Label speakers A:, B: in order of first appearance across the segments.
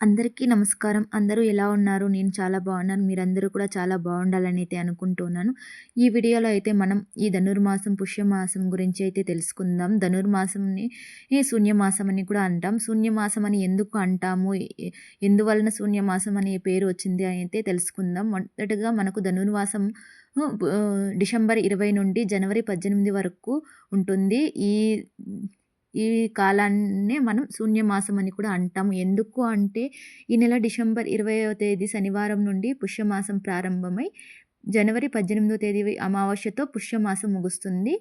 A: అందరికీ నమస్కారం. అందరూ ఎలా ఉన్నారు? నేను చాలా బాగున్నాను. మీరందరూ కూడా చాలా బాగుండాలని అయితే అనుకుంటున్నాను. ఈ వీడియోలో అయితే మనం ఈ ధనుర్మాసం, పుష్యమాసం గురించి అయితే తెలుసుకుందాం. ధనుర్మాసంని శూన్యమాసం అని కూడా అంటాం. శూన్యమాసం అని ఎందుకు అంటాము? ఎందువలన శూన్యమాసం అనే పేరు వచ్చింది అని అయితే తెలుసుకుందాం. మొదటగా మనకు ధనుర్మాసం డిసెంబర్ 20 నుండి జనవరి 18 వరకు ఉంటుంది. ఈ కాలాన్నే మనం శూన్యమాసం అని కూడా అంటాము. ఎందుకు అంటే ఈ నెల డిసెంబర్ 20వ తేదీ శనివారం నుండి పుష్యమాసం ప్రారంభమై జనవరి 18వ తేదీ అమావాస్యతో పుష్యమాసం ముగుస్తుంది.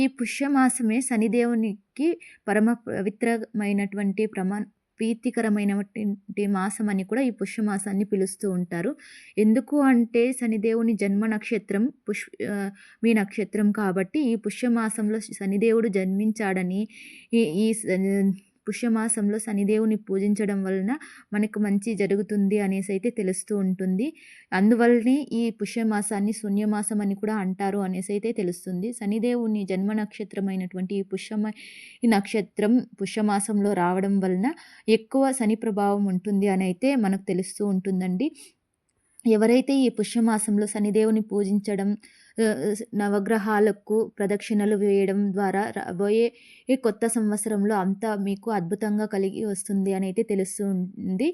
A: ఈ పుష్యమాసమే శనిదేవునికి పరమ పవిత్రమైనటువంటి ప్రీతికరమైనటువంటి మాసం అని కూడా ఈ పుష్యమాసాన్ని పిలుస్తూ ఉంటారు. ఎందుకు అంటే శనిదేవుని జన్మ నక్షత్రం మీ నక్షత్రం కాబట్టి ఈ పుష్యమాసంలో శనిదేవుడు జన్మించాడని ఈ ఈ పుష్యమాసంలో శనిదేవుని పూజించడం వలన మనకు మంచి జరుగుతుంది అనేసి అయితే తెలుస్తూ ఉంటుంది. అందువల్లనే ఈ పుష్యమాసాన్ని శూన్యమాసం అని కూడా అంటారు అనేసి అయితే తెలుస్తుంది. శనిదేవుని జన్మ నక్షత్రమైనటువంటి ఈ నక్షత్రం పుష్యమాసంలో రావడం వలన ఎక్కువ శని ప్రభావం ఉంటుంది అని అయితే మనకు తెలుస్తూ ఉంటుందండి. ఎవరైతే ఈ పుష్యమాసంలో శనిదేవుని పూజించడం, నవగ్రహాలకు ప్రదక్షిణలు వేయడం ద్వారా రాబోయే ఈ కొత్త సంవత్సరంలో అంతా మీకు అద్భుతంగా కలిగి వస్తుంది అని అయితే తెలుస్తుంది.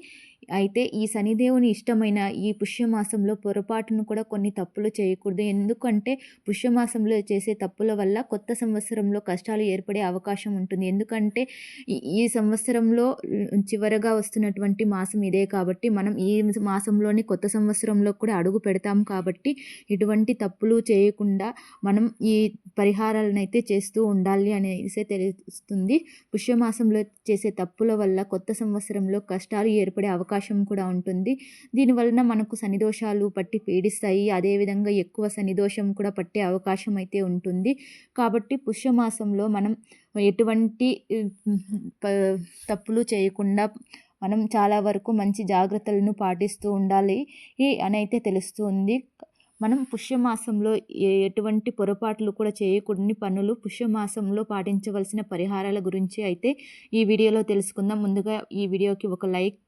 A: అయితే ఈ శనిదేవుని ఇష్టమైన ఈ పుష్యమాసంలో పొరపాటును కూడా కొన్ని తప్పులు చేయకూడదు. ఎందుకంటే పుష్యమాసంలో చేసే తప్పుల వల్ల కొత్త సంవత్సరంలో కష్టాలు ఏర్పడే అవకాశం ఉంటుంది. ఎందుకంటే ఈ సంవత్సరంలో చివరగా వస్తున్నటువంటి మాసం ఇదే కాబట్టి మనం ఈ మాసంలోని కొత్త సంవత్సరంలో కూడా అడుగు పెడతాం కాబట్టి ఎటువంటి తప్పులు చేయకుండా మనం ఈ పరిహారాలను అయితే చేస్తూ ఉండాలి అనేసి తెలుస్తుంది. పుష్యమాసంలో చేసే తప్పుల వల్ల కొత్త సంవత్సరంలో కష్టాలు ఏర్పడే అవకాశం కూడా ఉంటుంది. దీనివలన మనకు శనిదోషాలు పట్టి పీడిస్తాయి. అదేవిధంగా ఎక్కువ శనిదోషం కూడా పట్టే అవకాశం అయితే ఉంటుంది. కాబట్టి పుష్యమాసంలో మనం ఎటువంటి తప్పులు చేయకుండా మనం చాలా వరకు మంచి జాగ్రత్తలను పాటిస్తూ ఉండాలి అని అయితే తెలుస్తుంది. మనం పుష్యమాసంలో ఎటువంటి పొరపాట్లు కూడా చేయకూడని పనులు పుష్యమాసంలో పాటించవలసిన పరిహారాల గురించి అయితే ఈ వీడియోలో తెలుసుకుందాం. ముందుగా ఈ వీడియోకి ఒక లైక్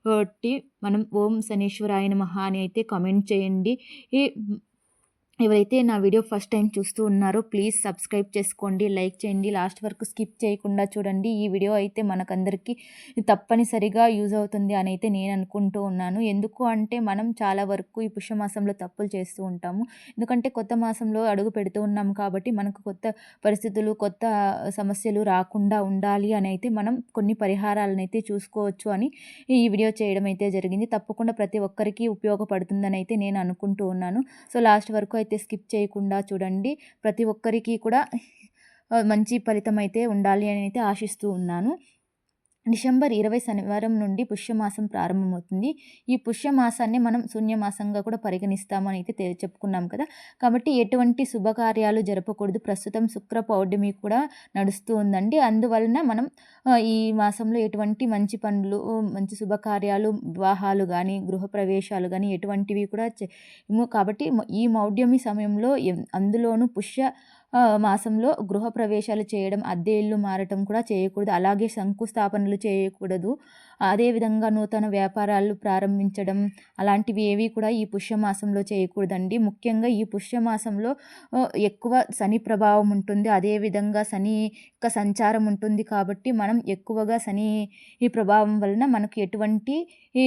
A: కొట్టి మనం ఓం శనీశ్వరాయ నమః అని అయితే కామెంట్ చేయండి. ఎవరైతే నా వీడియో ఫస్ట్ టైం చూస్తూ ఉన్నారో ప్లీజ్ సబ్స్క్రైబ్ చేసుకోండి, లైక్ చేయండి, లాస్ట్ వరకు స్కిప్ చేయకుండా చూడండి. ఈ వీడియో అయితే మనకందరికీ తప్పనిసరిగా యూజ్ అవుతుంది అని అయితే నేను అనుకుంటూ ఉన్నాను. ఎందుకు అంటే మనం చాలా వరకు ఈ పుష్యమాసంలో తప్పులు చేస్తూ ఉంటాము. ఎందుకంటే కొత్త మాసంలో అడుగు పెడుతూ ఉన్నాం కాబట్టి మనకు కొత్త పరిస్థితులు, కొత్త సమస్యలు రాకుండా ఉండాలి అని అయితే మనం కొన్ని పరిహారాలను అయితే చూసుకోవచ్చు అని ఈ వీడియో చేయడం అయితే జరిగింది. తప్పకుండా ప్రతి ఒక్కరికి ఉపయోగపడుతుందని అయితే నేను అనుకుంటూ ఉన్నాను. సో లాస్ట్ వరకు అయితే స్కిప్ చేయకుండా చూడండి. ప్రతి ఒక్కరికి కూడా మంచి ఫలితం అయితే ఉండాలి అని అయితే ఆశిస్తూ ఉన్నాను. డిసెంబర్ 20 శనివారం నుండి పుష్యమాసం ప్రారంభమవుతుంది. ఈ పుష్యమాసాన్ని మనం శూన్యమాసంగా కూడా పరిగణిస్తామని అయితే చెప్పుకున్నాం కదా. కాబట్టి ఎటువంటి శుభకార్యాలు జరపకూడదు. ప్రస్తుతం శుక్ర పౌర్ణమి కూడా నడుస్తూ ఉందండి. అందువలన మనం ఈ మాసంలో ఎటువంటి మంచి పనులు, మంచి శుభకార్యాలు, వివాహాలు కానీ, గృహప్రవేశాలు కానీ ఎటువంటివి కూడా కాబట్టి ఈ మౌఢ్యమి సమయంలో అందులోనూ మాసంలో గృహప్రవేశాలు చేయడం, అద్దె ఇల్లు మారటం కూడా చేయకూడదు. అలాగే శంకుస్థాపనలు చేయకూడదు. అదేవిధంగా నూతన వ్యాపారాలు ప్రారంభించడం అలాంటివి ఏవి కూడా ఈ పుష్యమాసంలో చేయకూడదండి. ముఖ్యంగా ఈ పుష్యమాసంలో ఎక్కువ శని ప్రభావం ఉంటుంది. అదేవిధంగా శని యొక్క సంచారం ఉంటుంది కాబట్టి మనం ఎక్కువగా శని ఈ ప్రభావం వలన మనకు ఎటువంటి ఈ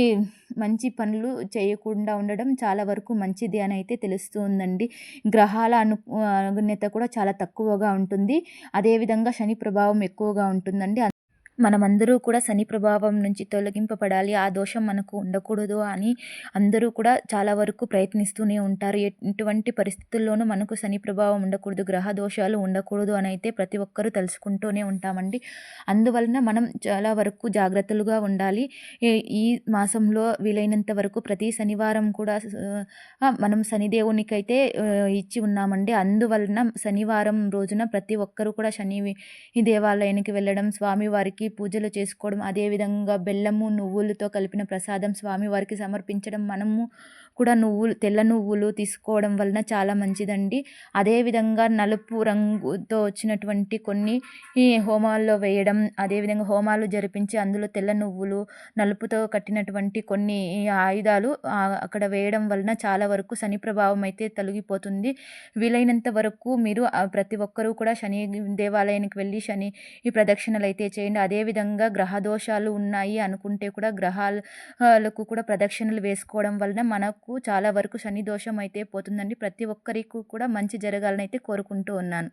A: మంచి పనులు చేయకుండా ఉండడం చాలా వరకు మంచిది అని అయితే తెలుస్తూ ఉందండి. గ్రహాల అనుగుణ్యత కూడా చాలా తక్కువగా ఉంటుంది. అదేవిధంగా శని ప్రభావం ఎక్కువగా ఉంటుందండి. మనమందరూ కూడా శని ప్రభావం నుంచి తొలగింపబడాలి, ఆ దోషం మనకు ఉండకూడదు అని అందరూ కూడా చాలా వరకు ప్రయత్నిస్తూనే ఉంటారు. ఎటువంటి పరిస్థితుల్లోనూ మనకు శని ప్రభావం ఉండకూడదు, గ్రహ దోషాలు ఉండకూడదు అని అయితే ప్రతి ఒక్కరూ తెలుసుకుంటూనే ఉంటామండి. అందువలన మనం చాలా వరకు జాగ్రత్తలుగా ఉండాలి. ఈ మాసంలో వీలైనంత వరకు ప్రతి శనివారం కూడా మనం శనిదేవునికైతే ఇచ్చి ఉన్నామండి. అందువలన శనివారం రోజున ప్రతి ఒక్కరూ కూడా ఈ దేవాలయానికి వెళ్ళడం, స్వామివారికి పూజలు చేసుకోవడం, అదేవిధంగా బెల్లము, నువ్వులతో కలిపిన ప్రసాదం స్వామివారికి సమర్పించడం, మనము కూడా తెల్ల నువ్వులు తీసుకోవడం వలన చాలా మంచిదండి. అదేవిధంగా నలుపు రంగుతో వచ్చినటువంటి కొన్ని ఈ హోమాల్లో వేయడం, అదేవిధంగా హోమాలు జరిపించి అందులో తెల్ల నువ్వులు, నలుపుతో కట్టినటువంటి కొన్ని ఆయుధాలు అక్కడ వేయడం వలన చాలా వరకు శని ప్రభావం అయితే తొలగిపోతుంది. వీలైనంత వరకు మీరు ప్రతి ఒక్కరూ కూడా శని దేవాలయానికి వెళ్ళి ఈ ప్రదక్షిణలు అయితే చేయండి. అదేవిధంగా గ్రహ దోషాలు ఉన్నాయి అనుకుంటే కూడా గ్రహాలకు కూడా ప్రదక్షిణలు వేసుకోవడం వలన మనకు చాలా వరకు శని దోషం అయితే పోతుందండి. ప్రతి ఒక్కరికి కూడా మంచి జరగాలని అయితే కోరుకుంటూ ఉన్నాను.